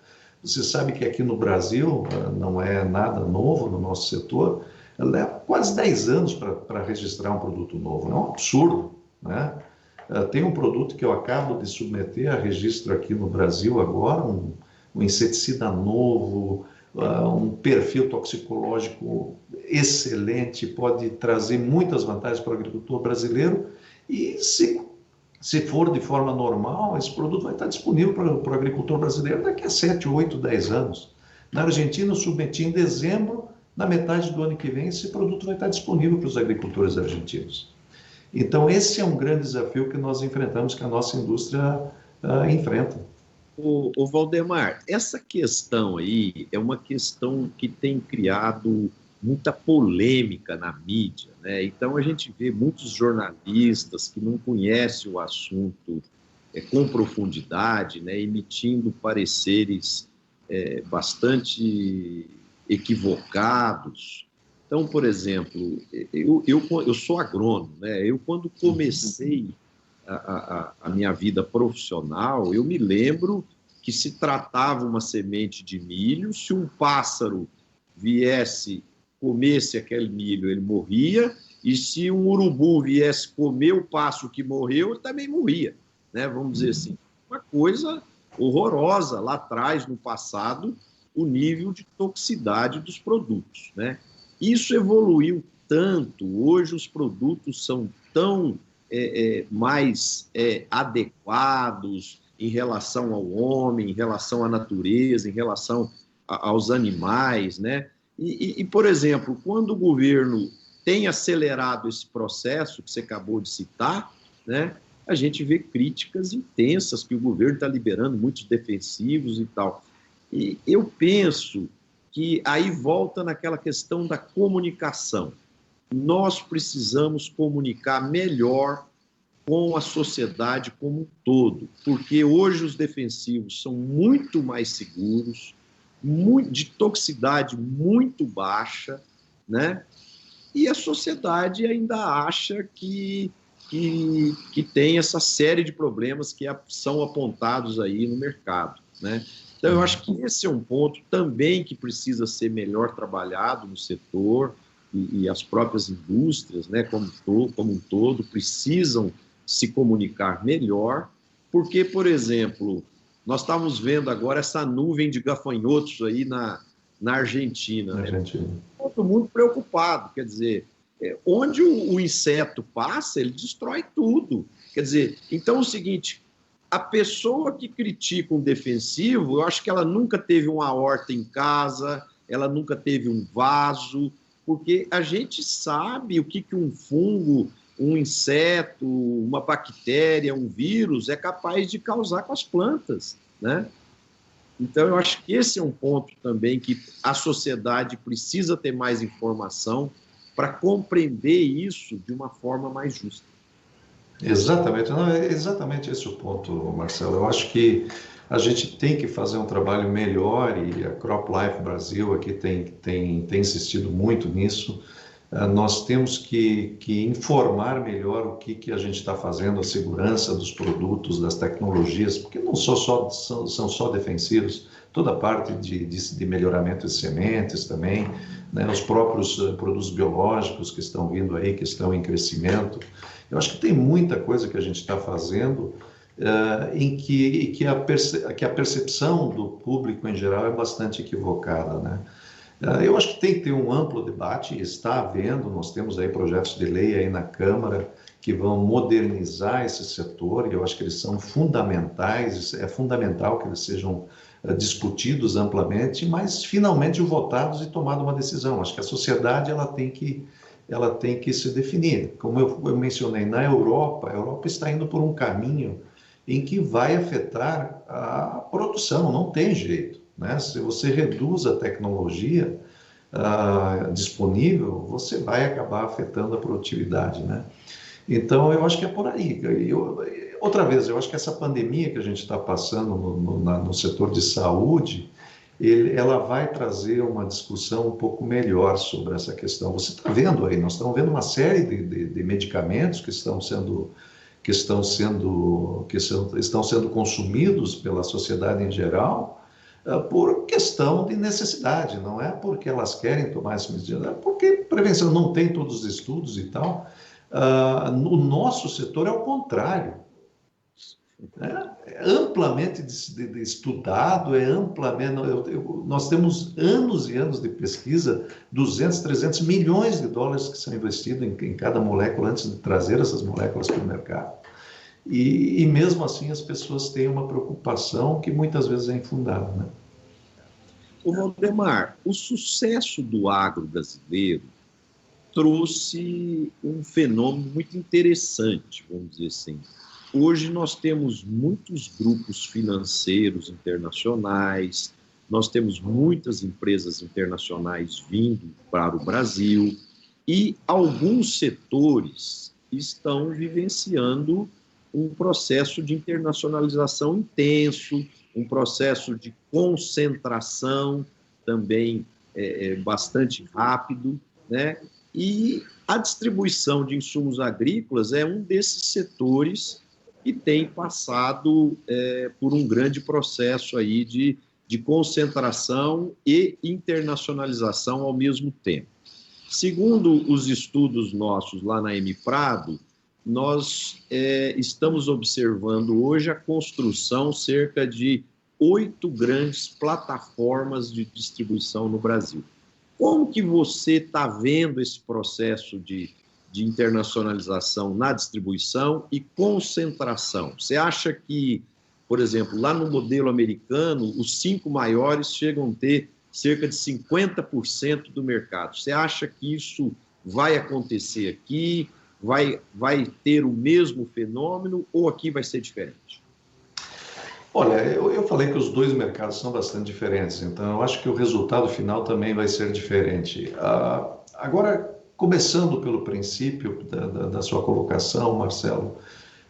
Você sabe que aqui no Brasil, não é nada novo no nosso setor, leva quase 10 anos para registrar um produto novo. É um absurdo, né? Tem um produto que eu acabo de submeter a registro aqui no Brasil agora, um inseticida novo, um perfil toxicológico excelente, pode trazer muitas vantagens para o agricultor brasileiro, e se for de forma normal, esse produto vai estar disponível para o agricultor brasileiro daqui a 7, 8, 10 anos. Na Argentina, eu submeti em dezembro, na metade do ano que vem, esse produto vai estar disponível para os agricultores argentinos. Então, esse é um grande desafio que nós enfrentamos, que a nossa indústria enfrenta. O Valdemar, essa questão aí é uma questão que tem criado muita polêmica na mídia, né? Então a gente vê muitos jornalistas que não conhecem o assunto com profundidade, né? Emitindo pareceres bastante equivocados. Então, por exemplo, eu sou agrônomo, né? Eu, quando comecei a minha vida profissional, eu me lembro que se tratava uma semente de milho, se um pássaro viesse, comesse aquele milho, ele morria, e se um urubu viesse comer o pássaro que morreu, ele também morria, né? Vamos dizer assim, uma coisa horrorosa lá atrás, no passado, o nível de toxicidade dos produtos, né? Isso evoluiu tanto, hoje os produtos são tão mais adequados em relação ao homem, em relação à natureza, em relação aos animais, né? Por exemplo, quando o governo tem acelerado esse processo que você acabou de citar, né, a gente vê críticas intensas que o governo está liberando muitos defensivos e tal. E eu penso que aí volta naquela questão da comunicação. Nós precisamos comunicar melhor com a sociedade como um todo, porque hoje os defensivos são muito mais seguros, de toxicidade muito baixa, né? E a sociedade ainda acha que tem essa série de problemas que são apontados aí no mercado, né? Então, eu acho que esse é um ponto também que precisa ser melhor trabalhado no setor, e as próprias indústrias, né, como um todo, precisam se comunicar melhor, porque, por exemplo, nós estamos vendo agora essa nuvem de gafanhotos aí na Argentina. Na né? Argentina. Todo mundo preocupado, quer dizer, onde o inseto passa, ele destrói tudo. Quer dizer, então é o seguinte, a pessoa que critica um defensivo, eu acho que ela nunca teve uma horta em casa, ela nunca teve um vaso, porque a gente sabe o que um fungo, um inseto, uma bactéria, um vírus é capaz de causar com as plantas, né? Então, eu acho que esse é um ponto também que a sociedade precisa ter mais informação para compreender isso de uma forma mais justa. Exatamente, não, é exatamente esse o ponto, Marcelo. Eu acho que a gente tem que fazer um trabalho melhor e a CropLife Brasil aqui tem insistido muito nisso. Nós temos que informar melhor o que a gente está fazendo, a segurança dos produtos, das tecnologias, porque não são só defensivos, toda a parte de melhoramento de sementes também, né, os próprios produtos biológicos que estão vindo aí, que estão em crescimento. Eu acho que tem muita coisa que a gente está fazendo em que a percepção do público em geral é bastante equivocada, né? Eu acho que tem que ter um amplo debate, e está havendo, nós temos aí projetos de lei aí na Câmara que vão modernizar esse setor, e eu acho que eles são fundamentais, é fundamental que eles sejam discutidos amplamente, mas finalmente votados e tomada uma decisão. Acho que a sociedade ela tem que se definir. Como eu mencionei, na Europa, a Europa está indo por um caminho em que vai afetar a produção, não tem jeito, né? Se você reduz a tecnologia disponível, você vai acabar afetando a produtividade, né? Então, eu acho que é por aí. Outra vez, eu acho que essa pandemia que a gente está passando no setor de saúde, ela vai trazer uma discussão um pouco melhor sobre essa questão. Você está vendo aí, nós estamos vendo uma série de medicamentos que estão sendo consumidos pela sociedade em geral por questão de necessidade, não é porque elas querem tomar essa medida, é porque prevenção não tem todos os estudos e tal. No nosso setor é o contrário. É amplamente estudado, é amplamente. Nós temos anos e anos de pesquisa, 200, 300 milhões de dólares que são investidos em cada molécula antes de trazer essas moléculas para o mercado. E mesmo assim as pessoas têm uma preocupação que muitas vezes é infundada, né? Ô Valdemar, o sucesso do agro brasileiro trouxe um fenômeno muito interessante, vamos dizer assim. Hoje nós temos muitos grupos financeiros internacionais, nós temos muitas empresas internacionais vindo para o Brasil e alguns setores estão vivenciando um processo de internacionalização intenso, um processo de concentração também bastante rápido, né? E a distribuição de insumos agrícolas é um desses setores que tem passado por um grande processo aí de concentração e internacionalização ao mesmo tempo. Segundo os estudos nossos lá na Emiprado, nós estamos observando hoje a construção cerca de 8 grandes plataformas de distribuição no Brasil. Como que você está vendo esse processo de internacionalização na distribuição e concentração? Você acha que, por exemplo, lá no modelo americano, os 5 maiores chegam a ter cerca de 50% do mercado? Você acha que isso vai acontecer aqui? Vai ter o mesmo fenômeno ou aqui vai ser diferente? Olha, eu falei que os dois mercados são bastante diferentes, então eu acho que o resultado final também vai ser diferente. Agora, começando pelo princípio da sua colocação, Marcelo,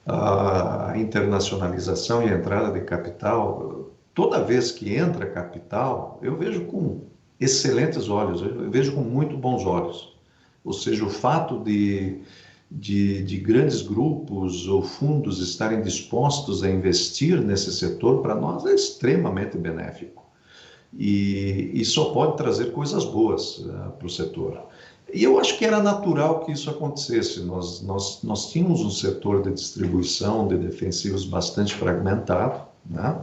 a internacionalização e a entrada de capital, toda vez que entra capital, eu vejo com excelentes olhos, eu vejo com muito bons olhos. Ou seja, o fato de grandes grupos ou fundos estarem dispostos a investir nesse setor, para nós é extremamente benéfico. E só pode trazer coisas boas para o setor. E eu acho que era natural que isso acontecesse. Nós tínhamos um setor de distribuição de defensivos bastante fragmentado, né?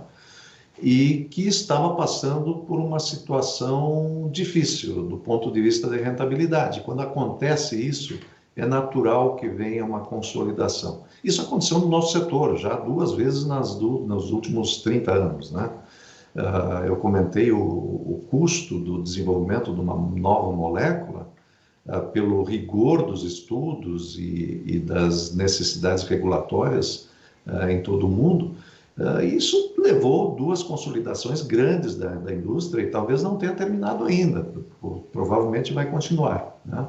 E que estava passando por uma situação difícil do ponto de vista de rentabilidade. Quando acontece isso, é natural que venha uma consolidação. Isso aconteceu no nosso setor já 2 vezes nos últimos 30 anos, né? Eu comentei o custo do desenvolvimento de uma nova molécula pelo rigor dos estudos e das necessidades regulatórias em todo o mundo. Isso levou 2 consolidações grandes da indústria e talvez não tenha terminado ainda, provavelmente vai continuar, né?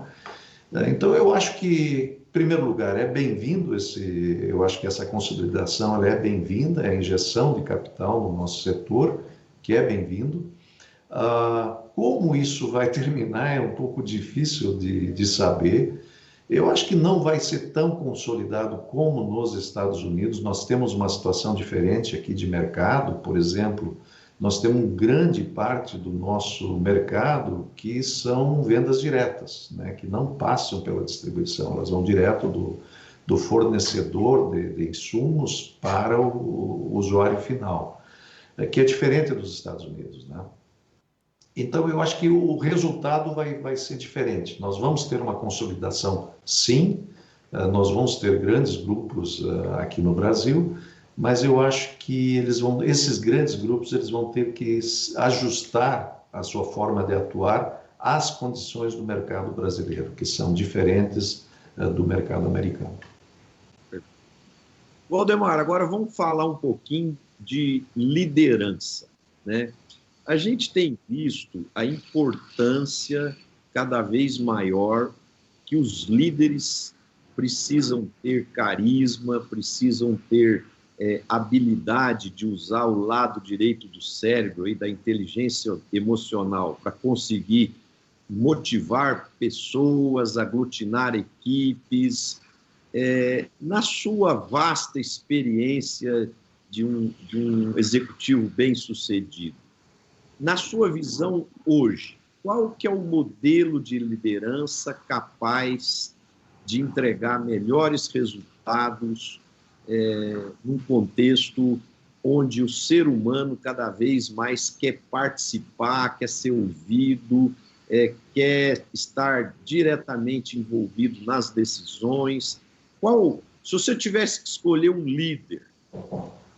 Então, eu acho que, em primeiro lugar, é bem-vindo eu acho que essa consolidação ela é bem-vinda, é a injeção de capital no nosso setor, que é bem-vindo. Como isso vai terminar é um pouco difícil de saber. Eu acho que não vai ser tão consolidado como nos Estados Unidos. Nós temos uma situação diferente aqui de mercado, por exemplo, nós temos grande parte do nosso mercado que são vendas diretas, né, que não passam pela distribuição, elas vão direto do fornecedor de insumos para o usuário final, que é diferente dos Estados Unidos, né? Então, eu acho que o resultado vai ser diferente. Nós vamos ter uma consolidação, sim, nós vamos ter grandes grupos aqui no Brasil, mas eu acho que esses grandes grupos eles vão ter que ajustar a sua forma de atuar às condições do mercado brasileiro, que são diferentes do mercado americano. Waldemar, agora vamos falar um pouquinho de liderança, né? A gente tem visto a importância cada vez maior que os líderes precisam ter carisma, precisam ter habilidade de usar o lado direito do cérebro e da inteligência emocional para conseguir motivar pessoas, aglutinar equipes. Na sua vasta experiência de um executivo bem-sucedido, na sua visão hoje, qual que é o modelo de liderança capaz de entregar melhores resultados num contexto onde o ser humano cada vez mais quer participar, quer ser ouvido, quer estar diretamente envolvido nas decisões? Se você tivesse que escolher um líder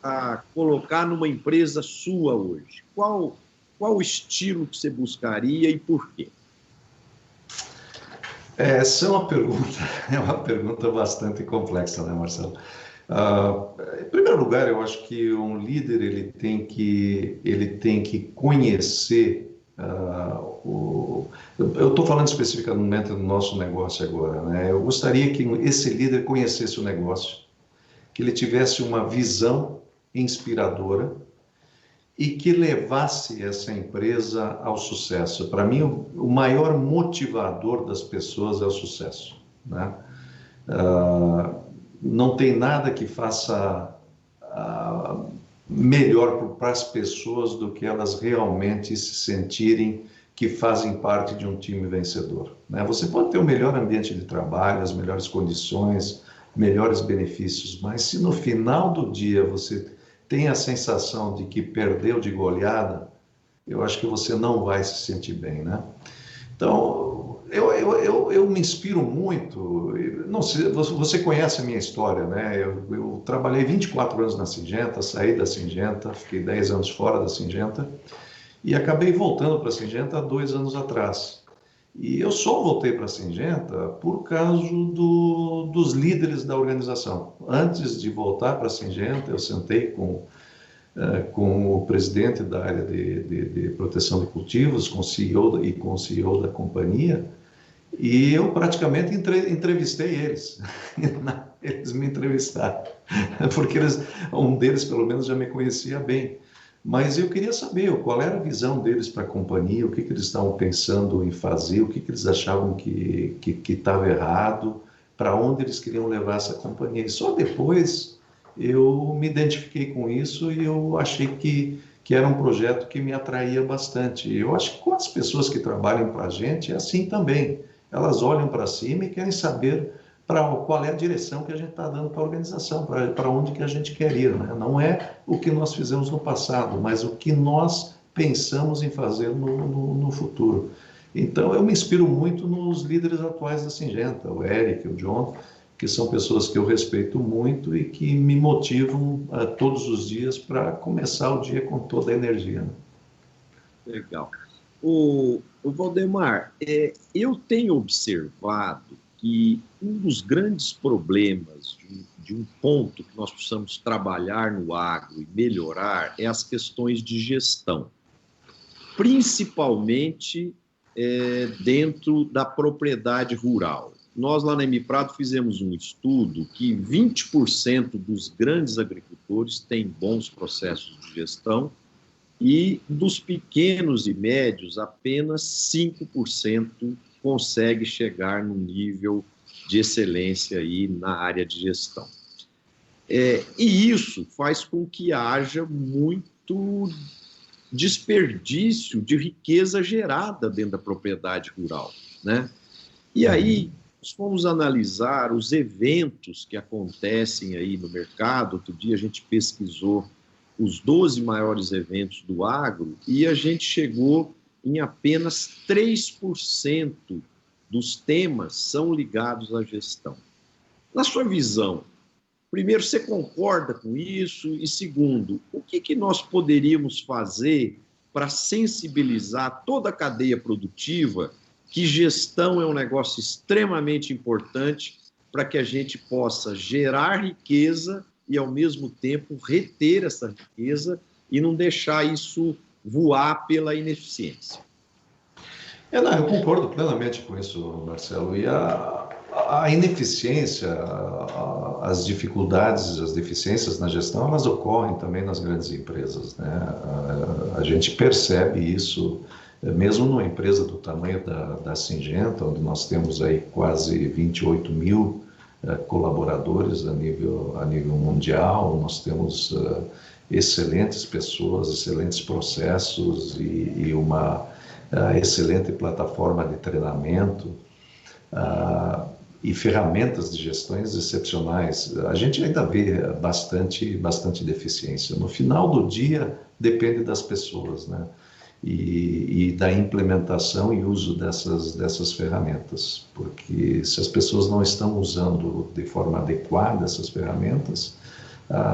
a colocar numa empresa sua hoje, qual o estilo que você buscaria e por quê? Essa é uma pergunta bastante complexa, né, Marcelo? Em primeiro lugar, eu acho que um líder ele tem que conhecer eu estou falando especificamente do nosso negócio agora, né? Eu gostaria que esse líder conhecesse o negócio, que ele tivesse uma visão inspiradora e que levasse essa empresa ao sucesso. Para mim, o maior motivador das pessoas é o sucesso, né? Não tem nada que faça melhor para as pessoas do que elas realmente se sentirem que fazem parte de um time vencedor, né? Você pode ter o melhor ambiente de trabalho, as melhores condições, melhores benefícios, mas se no final do dia você tem a sensação de que perdeu de goleada, eu acho que você não vai se sentir bem, né? Então, eu me inspiro muito. Não sei, você conhece a minha história, né? Eu trabalhei 24 anos na Syngenta, saí da Syngenta, fiquei 10 anos fora da Syngenta e acabei voltando para a Syngenta há 2 anos atrás. E eu só voltei para a Syngenta por causa dos líderes da organização. Antes de voltar para a Syngenta, eu sentei com o presidente da área de proteção de cultivos, com o CEO e com o CEO da companhia, e eu praticamente entrevistei eles. Eles me entrevistaram, porque um deles pelo menos já me conhecia bem. Mas eu queria saber qual era a visão deles para a companhia, o que eles estavam pensando em fazer, o que eles achavam que estava errado, para onde eles queriam levar essa companhia. E só depois eu me identifiquei com isso e eu achei que era um projeto que me atraía bastante. Eu acho que com as pessoas que trabalham para a gente é assim também. Elas olham para cima e querem saber qual é a direção que a gente está dando para a organização, para onde que a gente quer ir, né? Não é o que nós fizemos no passado, mas o que nós pensamos em fazer no futuro. Então, eu me inspiro muito nos líderes atuais da Syngenta, o Eric, o John, que são pessoas que eu respeito muito e que me motivam todos os dias para começar o dia com toda a energia, né? Legal. O Valdemar, eu tenho observado que um dos grandes problemas de um ponto que nós precisamos trabalhar no agro e melhorar é as questões de gestão, principalmente dentro da propriedade rural. Nós lá na Emiprado fizemos um estudo que 20% dos grandes agricultores têm bons processos de gestão e dos pequenos e médios apenas 5% consegue chegar no nível de excelência aí na área de gestão. E isso faz com que haja muito desperdício de riqueza gerada dentro da propriedade rural, né? E aí, nós fomos analisar os eventos que acontecem aí no mercado. Outro dia a gente pesquisou os 12 maiores eventos do agro e a gente chegou em apenas 3% dos temas são ligados à gestão. Na sua visão, primeiro, você concorda com isso? E segundo, o que nós poderíamos fazer para sensibilizar toda a cadeia produtiva que gestão é um negócio extremamente importante para que a gente possa gerar riqueza e, ao mesmo tempo, reter essa riqueza e não deixar isso voar pela ineficiência? Não, eu concordo plenamente com isso, Marcelo. E a ineficiência, as dificuldades, as deficiências na gestão, elas ocorrem também nas grandes empresas, né? A gente percebe isso, mesmo numa empresa do tamanho da Syngenta, onde nós temos aí quase 28 mil colaboradores a nível mundial, nós temos excelentes pessoas, excelentes processos e uma excelente plataforma de treinamento e ferramentas de gestões excepcionais. A gente ainda vê bastante deficiência. No final do dia, depende das pessoas, né? E da implementação e uso dessas ferramentas, porque se as pessoas não estão usando de forma adequada essas ferramentas,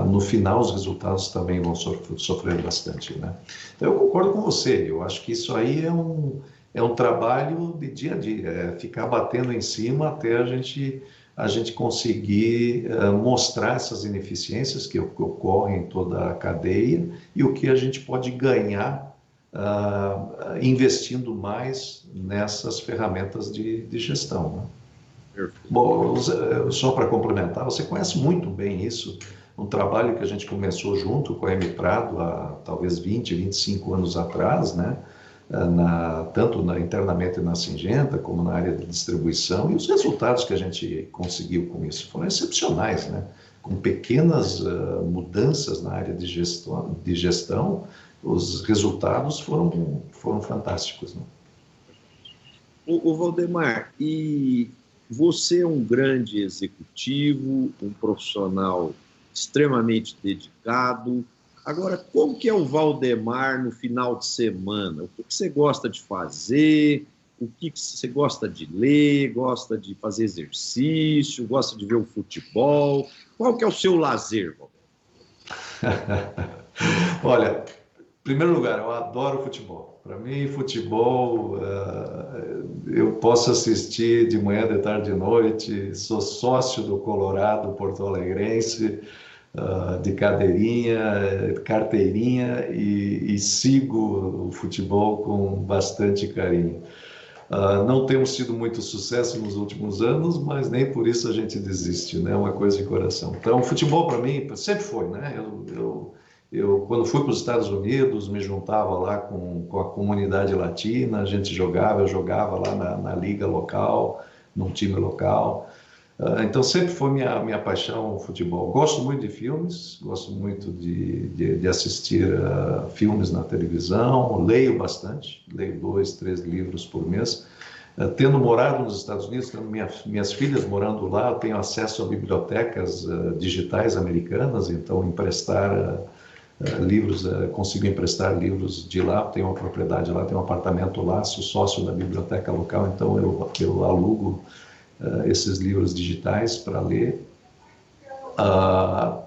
no final os resultados também vão sofrer bastante, né? Então eu concordo com você, eu acho que isso aí é um trabalho de dia a dia, é ficar batendo em cima até a gente conseguir mostrar essas ineficiências que ocorrem em toda a cadeia e o que a gente pode ganhar investindo mais nessas ferramentas de gestão, né? Bom, só para complementar, você conhece muito bem isso, um trabalho que a gente começou junto com a M Prado há talvez 20, 25 anos atrás, né? Tanto internamente na Syngenta como na área de distribuição, e os resultados que a gente conseguiu com isso foram excepcionais, né? Com pequenas mudanças na área de gestão, os resultados foram fantásticos, né? O Valdemar, e você é um grande executivo, um profissional extremamente dedicado. Agora, como que é o Valdemar no final de semana? O que você gosta de fazer? O que você gosta de ler? Gosta de fazer exercício? Gosta de ver o futebol? Qual que é o seu lazer, Valdemar? Olha, em primeiro lugar, eu adoro futebol. Para mim, futebol, eu posso assistir de manhã, de tarde, de noite. Sou sócio do Colorado Porto Alegrense, de cadeirinha, carteirinha, e sigo o futebol com bastante carinho. Não temos tido muito sucesso nos últimos anos, mas nem por isso a gente desiste, né? É uma coisa de coração. Então, o futebol para mim sempre foi, né? Eu, quando fui para os Estados Unidos, me juntava lá com a comunidade latina, a gente eu jogava lá na liga local, num time local. Então, sempre foi minha paixão o futebol. Gosto muito de filmes, gosto muito de assistir filmes na televisão, leio bastante, leio 2, 3 livros por mês. Tendo morado nos Estados Unidos, tendo minhas filhas morando lá, eu tenho acesso a bibliotecas digitais americanas, então emprestar livros, consigo emprestar livros de lá, tenho uma propriedade lá, tenho um apartamento lá, sou sócio da biblioteca local, então eu alugo esses livros digitais para ler.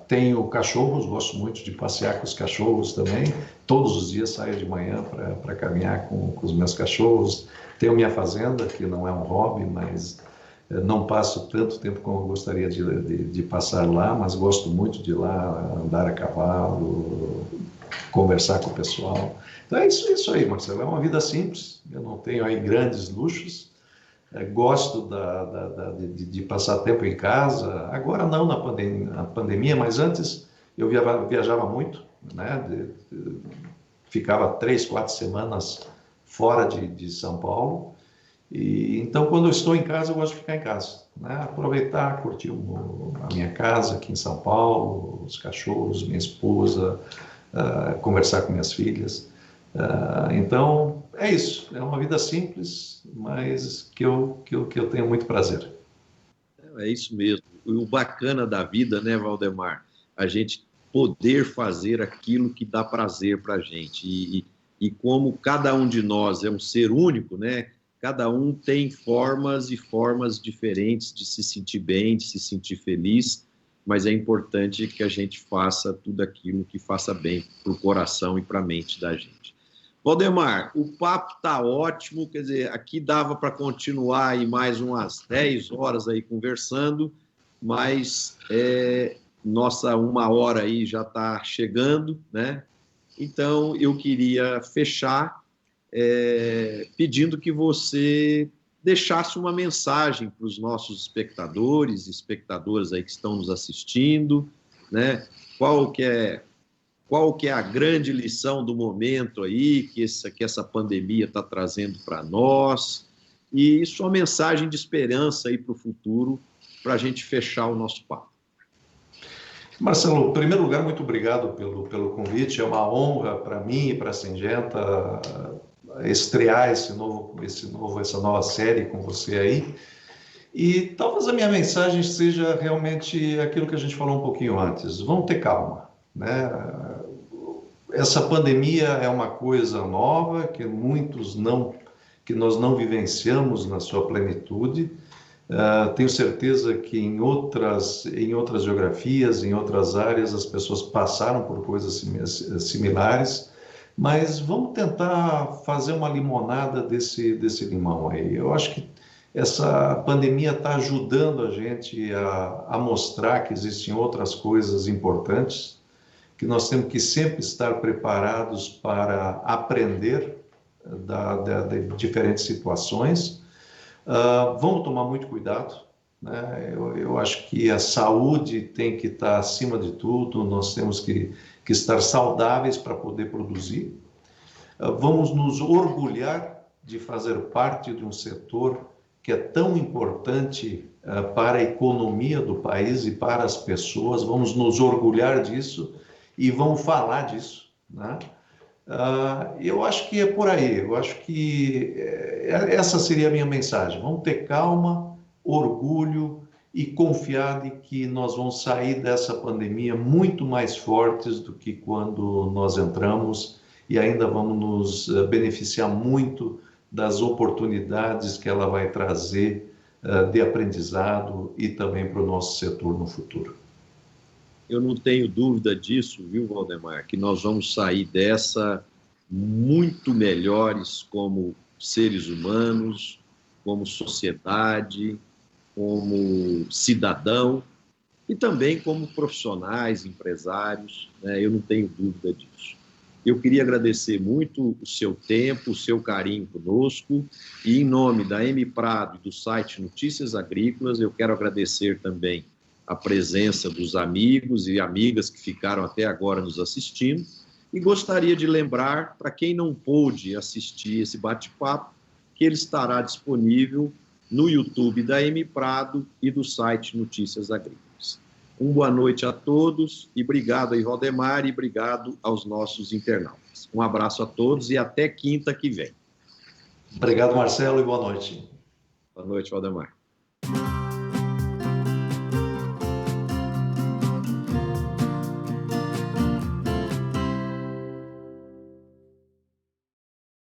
Tenho cachorros, gosto muito de passear com os cachorros também. Todos os dias saio de manhã para caminhar com os meus cachorros. Tenho minha fazenda, que não é um hobby, mas não passo tanto tempo como eu gostaria de passar lá, mas gosto muito de ir lá, andar a cavalo, conversar com o pessoal. Então é isso aí, Marcelo. É uma vida simples, eu não tenho aí grandes luxos. Gosto de passar tempo em casa, agora não na pandemia, mas antes eu viajava muito, né? Ficava 3, 4 semanas fora de São Paulo, e então quando eu estou em casa eu gosto de ficar em casa, né? Aproveitar, curtir a minha casa aqui em São Paulo, os cachorros, minha esposa, conversar com minhas filhas. Então, é isso. É uma vida simples, mas que eu tenho muito prazer. É isso mesmo. O bacana da vida, né, Valdemar? A gente poder fazer aquilo que dá prazer para a gente. E como cada um de nós é um ser único, né? Cada um tem formas e formas diferentes de se sentir bem, de se sentir feliz, mas é importante que a gente faça tudo aquilo que faça bem para o coração e para a mente da gente. Valdemar, o papo está ótimo, quer dizer, aqui dava para continuar aí mais umas 10 horas aí conversando, mas nossa 1 hora aí já está chegando, né? Então, eu queria fechar pedindo que você deixasse uma mensagem para os nossos espectadores e espectadoras aí que estão nos assistindo, né? Qual que é a grande lição do momento aí que essa pandemia está trazendo para nós, e sua mensagem de esperança aí para o futuro, para a gente fechar o nosso papo. Marcelo, em primeiro lugar, muito obrigado pelo convite. É uma honra para mim e para a Syngenta estrear essa nova série com você aí. E talvez a minha mensagem seja realmente aquilo que a gente falou um pouquinho antes. Vamos ter calma, né? Essa pandemia é uma coisa nova que nós não vivenciamos na sua plenitude. Tenho certeza que em outras geografias, em outras áreas, as pessoas passaram por coisas similares, mas vamos tentar fazer uma limonada desse limão aí. Eu acho que essa pandemia está ajudando a gente a mostrar que existem outras coisas importantes, que nós temos que sempre estar preparados para aprender de diferentes situações. Vamos tomar muito cuidado, né? Eu acho que a saúde tem que estar acima de tudo, nós temos que estar saudáveis para poder produzir. Vamos nos orgulhar de fazer parte de um setor que é tão importante para a economia do país e para as pessoas. Vamos nos orgulhar disso e vamos falar disso, né? Eu acho que é por aí. Eu acho que essa seria a minha mensagem. Vamos ter calma, orgulho e confiar de que nós vamos sair dessa pandemia muito mais fortes do que quando nós entramos, e ainda vamos nos beneficiar muito das oportunidades que ela vai trazer de aprendizado e também para o nosso setor no futuro. Eu não tenho dúvida disso, viu, Waldemar, que nós vamos sair dessa muito melhores como seres humanos, como sociedade, como cidadão e também como profissionais, empresários, né? Eu não tenho dúvida disso. Eu queria agradecer muito o seu tempo, o seu carinho conosco, e em nome da M Prado e do site Notícias Agrícolas, eu quero agradecer também a presença dos amigos e amigas que ficaram até agora nos assistindo, e gostaria de lembrar, para quem não pôde assistir esse bate-papo, que ele estará disponível no YouTube da M Prado e do site Notícias Agrícolas. Uma boa noite a todos e obrigado aí, Waldemar, e obrigado aos nossos internautas. Um abraço a todos e até quinta que vem. Obrigado, Marcelo, e boa noite. Boa noite, Waldemar.